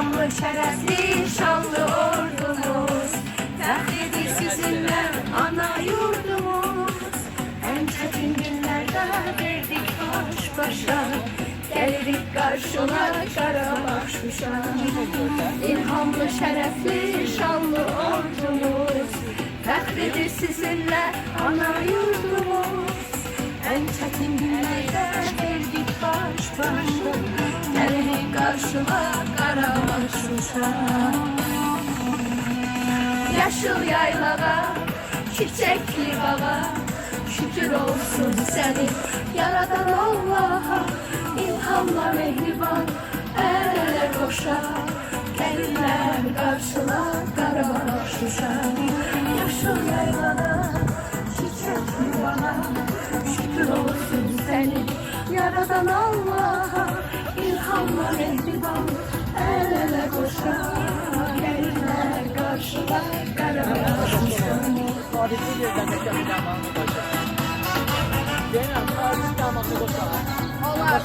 İlhamlı, şərəfli, şanlı ordumuz, fəxr edir sizinlə ana yurdumuz. Ən çətin günlərdə verdik baş başa, gəlirik qarşına Qarabağ Şuşa. İlhamlı, şərəfli, şanlı ordumuz, fəxr edir sizinlə ana yurdumuz. Ən çətin günlərdə verdik baş başa, gəlirik qarşına Qarabağ Şuşa. Yaşıl yaylağa, çiçekli bağa, şükür olsun seni yaradan Allah'a. İlhamla mehriban, el ele koşa, gelirler karşıla Qarabağ Şuşa. Yaşıl yaylağa, çiçekli bağa, şükür olsun seni yaradan Allah'a. İlhamla mehriban, el ele koşa, gelirler karşıla Qarabağ Şuşa. Tarihli yerden yaşamayacağım başa. Zeynep, tarihli damatlı koşa. Olar.